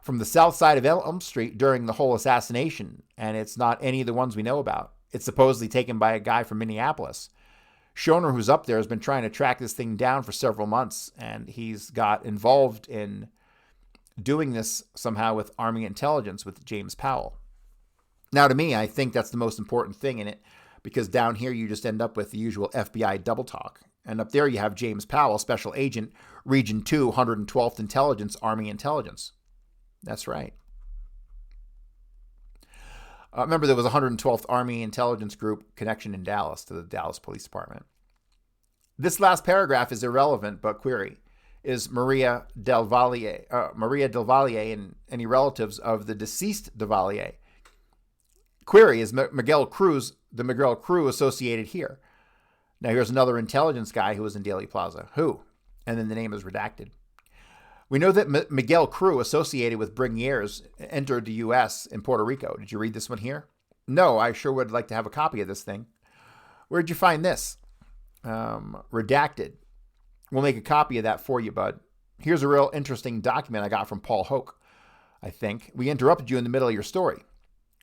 from the south side of Elm Street during the whole assassination, and it's not any of the ones we know about. It's supposedly taken by a guy from Minneapolis. Schoner, who's up there, has been trying to track this thing down for several months, and he's got involved in doing this somehow with Army Intelligence with James Powell. Now, to me, I think that's the most important thing in it, because down here you just end up with the usual FBI double talk. And up there you have James Powell, Special Agent, Region 2, 112th Intelligence, Army Intelligence. That's right. Remember, there was a 112th Army Intelligence Group connection in Dallas to the Dallas Police Department. This last paragraph is irrelevant, but query. Is Maria Del Valle and any relatives of the deceased Del Valle? Query, is Miguel Cruz, the Miguel Cruz associated here? Now here's another intelligence guy who was in Dealey Plaza. Who? And then the name is redacted. We know that Miguel Cruz, associated with Brigniers, entered the U.S. in Puerto Rico. Did you read this one here? No, I sure would like to have a copy of this thing. Where'd you find this? Redacted. We'll make a copy of that for you, bud. Here's a real interesting document I got from Paul Hoke, I think. We interrupted you in the middle of your story.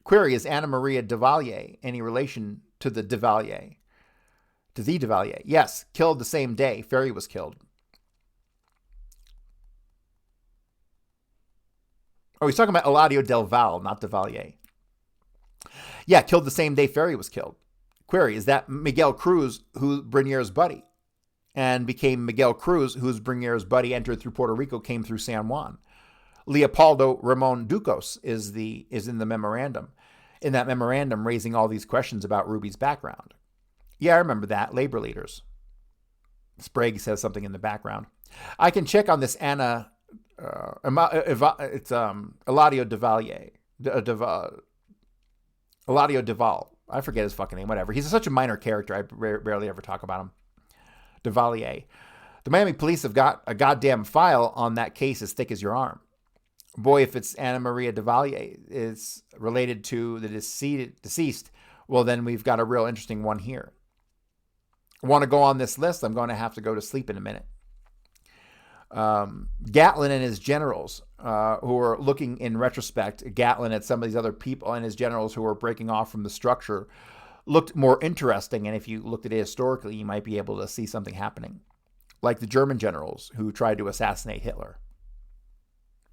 Query, is Anna Maria Duvalier any relation to the Duvalier? To the Duvalier? Yes, killed the same day Ferrie was killed. Oh, he's talking about Eladio Del Val, not Duvalier. Yeah, killed the same day Ferrie was killed. Query, is that Miguel Cruz, who Brenier's buddy? And became Miguel Cruz, whose Brenier's buddy entered through Puerto Rico, came through San Juan. Leopoldo Ramon Ducos is in the memorandum. In that memorandum, raising all these questions about Ruby's background. Yeah, I remember that. Labor leaders. Sprague says something in the background. I can check on this Anna. It's Eladio Duvalier. Eladio Duval. I forget his fucking name. Whatever. He's such a minor character. I barely ever talk about him. Duvalier. The Miami police have got a goddamn file on that case as thick as your arm. Boy, if it's Anna Maria Duvalier is related to the deceased, well, then we've got a real interesting one here. Want to go on this list? I'm going to have to go to sleep in a minute. Gatlin and his generals, who are looking in retrospect, Gatlin at some of these other people and his generals who were breaking off from the structure, looked more interesting. And if you looked at it historically, you might be able to see something happening. Like the German generals who tried to assassinate Hitler.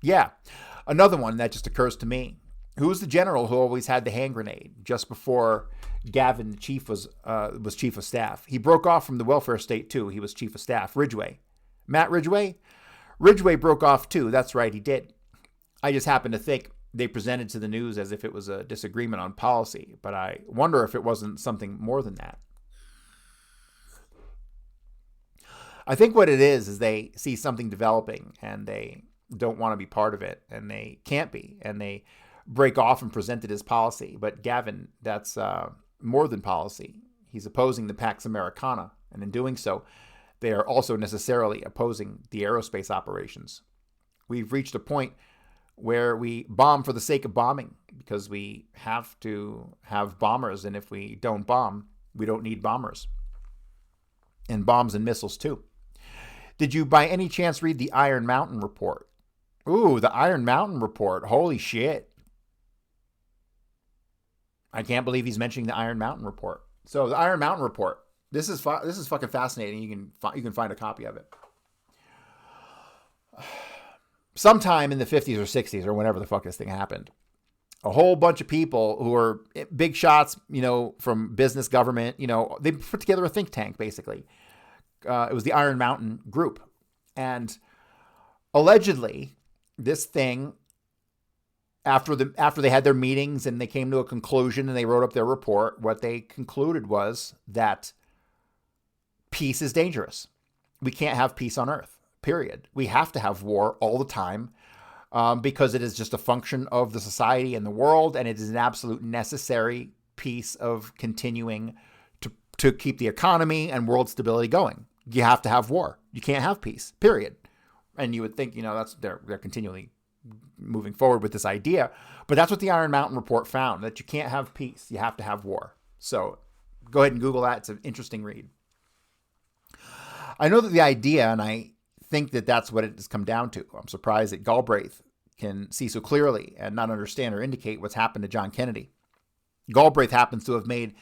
Yeah, another one that just occurs to me. Who was the general who always had the hand grenade just before Gavin, the chief, was chief of staff? He broke off from the welfare state too. He was chief of staff. Ridgway. Matt Ridgway? Ridgway broke off too. That's right, he did. I just happen to think they presented to the news as if it was a disagreement on policy, but I wonder if it wasn't something more than that. I think what it is they see something developing and they don't want to be part of it, and they can't be, and they break off and present it as policy. But Gavin, that's more than policy. He's opposing the Pax Americana, and in doing so, they are also necessarily opposing the aerospace operations. We've reached a point where we bomb for the sake of bombing because we have to have bombers, and if we don't bomb, we don't need bombers. And bombs and missiles too. Did you by any chance read the Iron Mountain report? Ooh, the Iron Mountain report. Holy shit. I can't believe he's mentioning the Iron Mountain report. So the Iron Mountain report. This is fucking fascinating. You can find a copy of it. Sometime in the 50s or 60s or whenever the fuck this thing happened, a whole bunch of people who were big shots, from business, government, they put together a think tank, basically. It was the Iron Mountain group. And allegedly, this thing, after they had their meetings and they came to a conclusion and they wrote up their report, what they concluded was that peace is dangerous. We can't have peace on Earth, period. We have to have war all the time because it is just a function of the society and the world, and it is an absolute necessary piece of continuing to keep the economy and world stability going. You have to have war. You can't have peace, period. And you would think, they're continually moving forward with this idea, but that's what the Iron Mountain report found, that you can't have peace. You have to have war. So go ahead and Google that. It's an interesting read. I know that the idea, and I think that that's what it has come down to. I'm surprised that Galbraith can see so clearly and not understand or indicate what's happened to John Kennedy. Galbraith happens to have made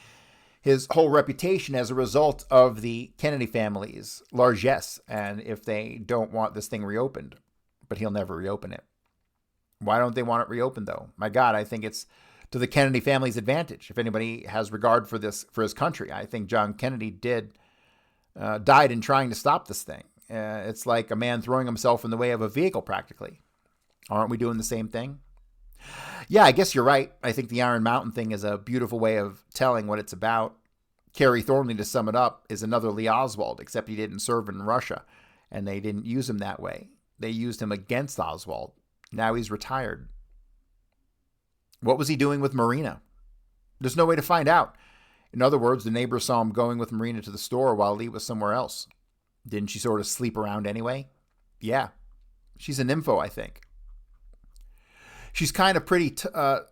his whole reputation as a result of the Kennedy family's largesse, and if they don't want this thing reopened, but he'll never reopen it. Why don't they want it reopened, though? My God, I think it's to the Kennedy family's advantage. If anybody has regard for his country, I think John Kennedy died in trying to stop this thing. It's like a man throwing himself in the way of a vehicle, practically. Aren't we doing the same thing? Yeah, I guess you're right. I think the Iron Mountain thing is a beautiful way of telling what it's about. Kerry Thornley, to sum it up, is another Lee Oswald, except he didn't serve in Russia, and they didn't use him that way. They used him against Oswald. Now he's retired. What was he doing with Marina? There's no way to find out. In other words, the neighbor saw him going with Marina to the store while Lee was somewhere else. Didn't she sort of sleep around anyway? Yeah. She's an info, I think. She's kind of pretty.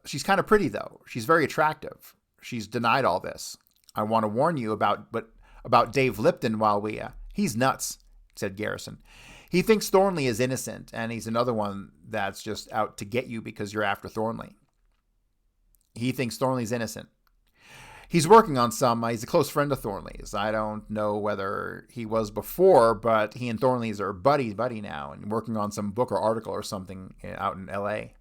She's kind of pretty, though. She's very attractive. She's denied all this. I want to warn you about Dave Lipton while he's nuts, said Garrison. He thinks Thornley is innocent, and he's another one that's just out to get you because you're after Thornley. He thinks Thornley's innocent. He's working on he's a close friend of Thornley's. I don't know whether he was before, but he and Thornley's are buddy now and working on some book or article or something out in L.A.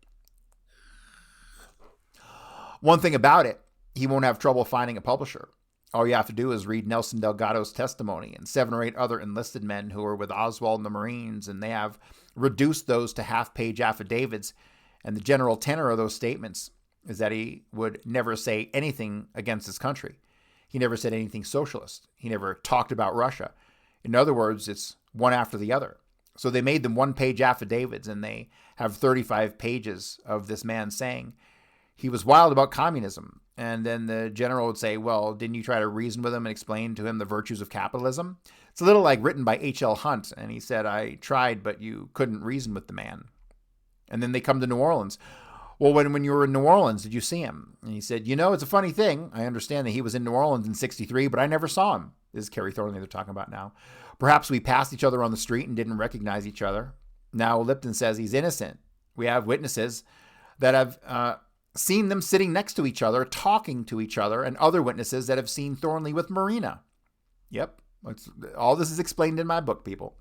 One thing about it, he won't have trouble finding a publisher. All you have to do is read Nelson Delgado's testimony and 7 or 8 other enlisted men who were with Oswald and the Marines, and they have reduced those to half-page affidavits, and the general tenor of those statements is that he would never say anything against his country. He never said anything socialist. He never talked about Russia. In other words, it's one after the other. So they made them 1-page affidavits, and they have 35 pages of this man saying he was wild about communism. And then the general would say, well, didn't you try to reason with him and explain to him the virtues of capitalism? It's a little like written by H.L. Hunt. And he said, I tried, but you couldn't reason with the man. And then they come to New Orleans. Well, when you were in New Orleans, did you see him? And he said, it's a funny thing. I understand that he was in New Orleans in 1963, but I never saw him. This is Kerry Thornley they're talking about now. Perhaps we passed each other on the street and didn't recognize each other. Now Lipton says he's innocent. We have witnesses that have seen them sitting next to each other, talking to each other, and other witnesses that have seen Thornley with Marina. Yep. All this is explained in my book, people.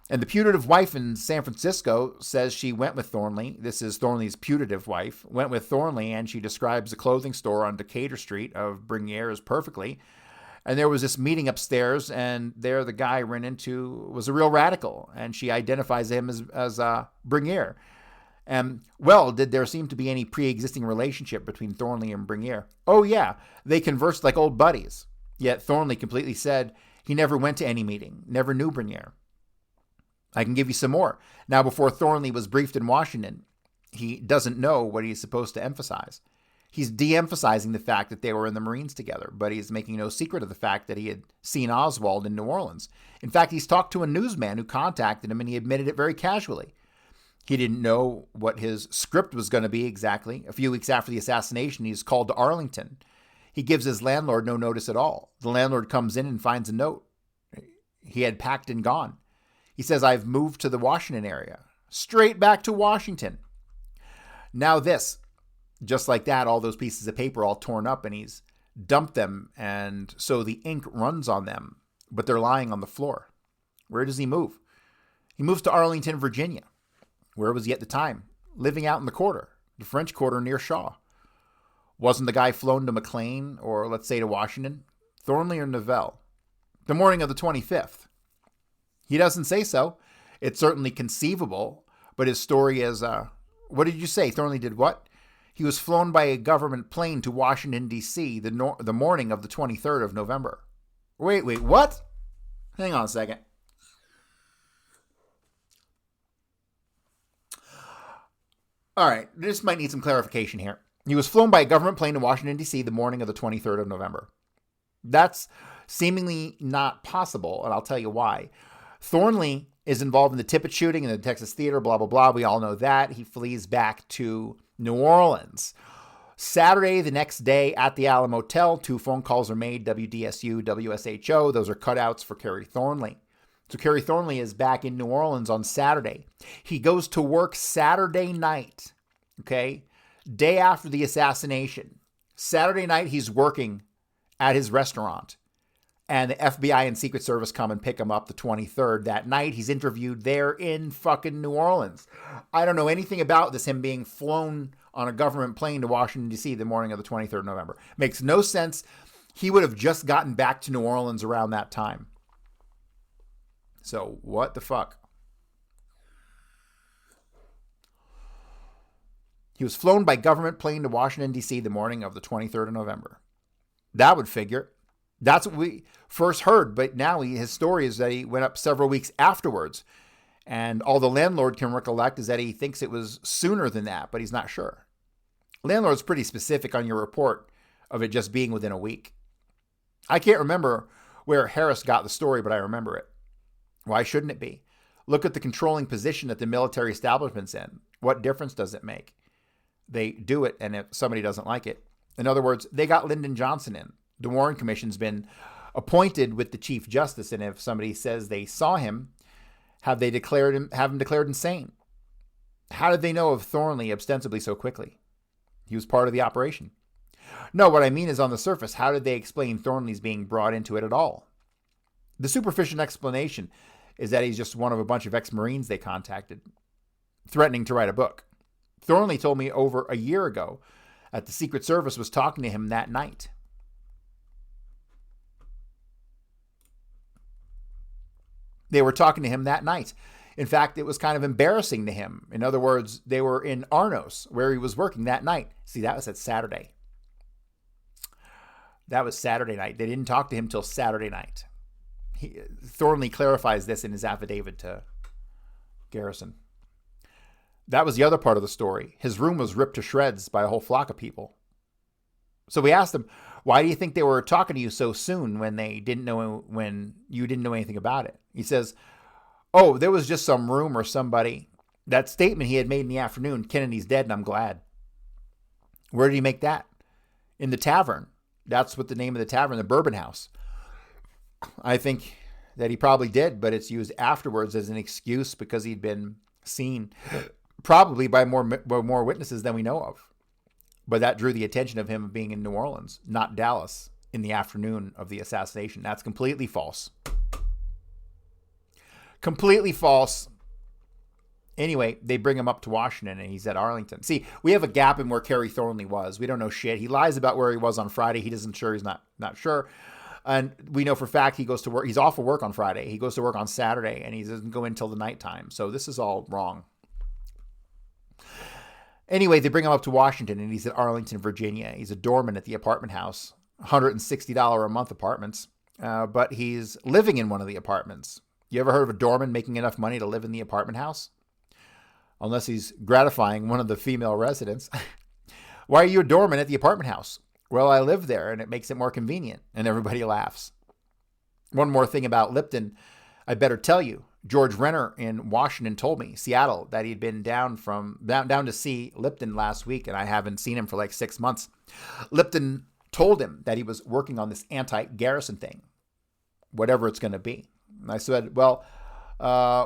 And the putative wife in San Francisco says she went with Thornley. This is Thornley's putative wife. Went with Thornley, and she describes the clothing store on Decatur Street of Bernier as perfectly. And there was this meeting upstairs, and there the guy ran into was a real radical, and she identifies him as Bernier. And, well, did there seem to be any pre-existing relationship between Thornley and Bernier? Oh, yeah, they conversed like old buddies. Yet Thornley completely said he never went to any meeting, never knew Bernier. I can give you some more. Now, before Thornley was briefed in Washington, he doesn't know what he's supposed to emphasize. He's de-emphasizing the fact that they were in the Marines together, but he's making no secret of the fact that he had seen Oswald in New Orleans. In fact, he's talked to a newsman who contacted him, and he admitted it very casually. He didn't know what his script was going to be exactly. A few weeks after the assassination, he's called to Arlington. He gives his landlord no notice at all. The landlord comes in and finds a note. He had packed and gone. He says, I've moved to the Washington area. Straight back to Washington. Now this, just like that, all those pieces of paper all torn up, and he's dumped them, and so the ink runs on them, but they're lying on the floor. Where does he move? He moves to Arlington, Virginia. Where was he at the time? Living out in the Quarter, the French Quarter near Shaw. Wasn't the guy flown to McLean, or let's say to Washington? Thornley or Novell? The morning of the 25th. He doesn't say so. It's certainly conceivable, but his story is, what did you say? Thornley did what? He was flown by a government plane to Washington, D.C. the morning of the 23rd of November. Wait, what? Hang on a second. All right, this might need some clarification here. He was flown by a government plane to Washington, D.C. the morning of the 23rd of November. That's seemingly not possible, and I'll tell you why. Thornley is involved in the Tippit shooting in the Texas Theater, blah, blah, blah. We all know that. He flees back to New Orleans. Saturday, the next day, at the Alamo Motel, 2 phone calls are made, WDSU, WSHO. Those are cutouts for Kerry Thornley. So Kerry Thornley is back in New Orleans on Saturday. He goes to work Saturday night, okay, day after the assassination. Saturday night, he's working at his restaurant. And the FBI and Secret Service come and pick him up the 23rd. That night, he's interviewed there in fucking New Orleans. I don't know anything about this, him being flown on a government plane to Washington, D.C. the morning of the 23rd of November. Makes no sense. He would have just gotten back to New Orleans around that time. So, what the fuck? He was flown by government plane to Washington, D.C. the morning of the 23rd of November. That would figure. That's what we first heard, but now his story is that he went up several weeks afterwards. And all the landlord can recollect is that he thinks it was sooner than that, but he's not sure. Landlord's pretty specific on your report of it just being within a week. I can't remember where Harris got the story, but I remember it. Why shouldn't it be? Look at the controlling position that the military establishment's in. What difference does it make? They do it, and if somebody doesn't like it. In other words, they got Lyndon Johnson in. The Warren Commission's been appointed with the Chief Justice, and if somebody says they saw him, have him declared insane? How did they know of Thornley ostensibly so quickly? He was part of the operation. No, what I mean is on the surface, how did they explain Thornley's being brought into it at all? The superficial explanation is that he's just one of a bunch of ex-Marines they contacted, threatening to write a book. Thornley told me over a year ago that the Secret Service was talking to him that night. They were talking to him that night. In fact, it was kind of embarrassing to him. In other words, they were in Arnos, where he was working that night. See, that was at Saturday. That was Saturday night. They didn't talk to him till Saturday night. Thornley clarifies this in his affidavit to Garrison. That was the other part of the story. His room was ripped to shreds by a whole flock of people. So we asked him, why do you think they were talking to you so soon when you didn't know anything about it? He says, oh, there was just some rumor, somebody. That statement he had made in the afternoon, Kennedy's dead and I'm glad. Where did he make that? In the tavern. That's what the name of the tavern, the Bourbon House. I think that he probably did, but it's used afterwards as an excuse because he'd been seen probably by more witnesses than we know of. But that drew the attention of him being in New Orleans, not Dallas, in the afternoon of the assassination. That's completely false. Completely false. Anyway, they bring him up to Washington, and he's at Arlington. See, we have a gap in where Kerry Thornley was. We don't know shit. He lies about where he was on Friday. He doesn't sure. He's not sure. And we know for a fact he goes to work. He's off of work on Friday. He goes to work on Saturday, and he doesn't go in until the nighttime. So this is all wrong. Anyway, they bring him up to Washington, and he's at Arlington, Virginia. He's a doorman at the apartment house, $160 a month apartments. But he's living in one of the apartments. You ever heard of a doorman making enough money to live in the apartment house? Unless he's gratifying one of the female residents. Why are you a doorman at the apartment house? Well, I live there, and it makes it more convenient. And everybody laughs. One more thing about Lipton, I better tell you. George Renner in Washington told me, Seattle, that he'd been down to see Lipton last week, and I haven't seen him for like 6 months. Lipton told him that he was working on this anti-Garrison thing, whatever it's going to be. And I said, well,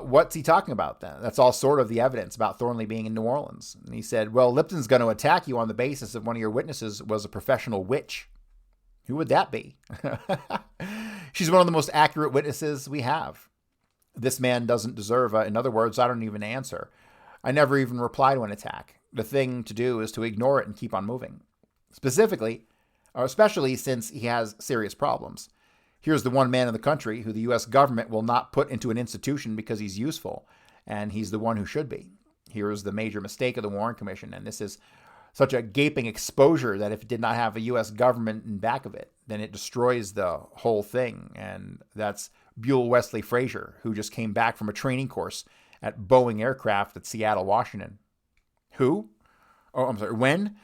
what's he talking about then? That's all sort of the evidence about Thornley being in New Orleans. And he said, well, Lipton's going to attack you on the basis of one of your witnesses was a professional witch. Who would that be? She's one of the most accurate witnesses we have. This man doesn't deserve in other words, I don't even answer. I never even reply to an attack. The thing to do is to ignore it and keep on moving. Specifically, or especially since he has serious problems. Here's the one man in the country who the U.S. government will not put into an institution because he's useful, and he's the one who should be. Here's the major mistake of the Warren Commission, and this is such a gaping exposure that if it did not have a U.S. government in back of it, then it destroys the whole thing, and that's Buell Wesley Frazier, who just came back from a training course at Boeing Aircraft at Seattle, Washington. Who? Oh, I'm sorry, when?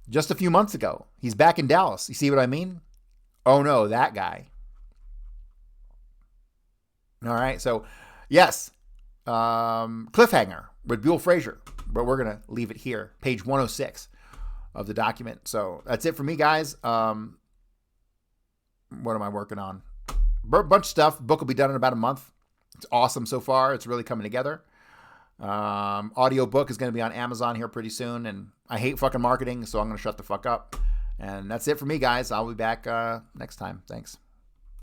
Just a few months ago. He's back in Dallas. You see what I mean? Oh no, that guy. All right, so yes, cliffhanger with Buell Frazier, but we're going to leave it here. Page 106 of the document. So that's it for me, guys. What am I working on? Bunch of stuff. Book will be done in about a month. It's awesome so far. It's really coming together. Audio book is going to be on Amazon here pretty soon. And I hate fucking marketing, so I'm going to shut the fuck up. And that's it for me, guys. I'll be back next time. Thanks.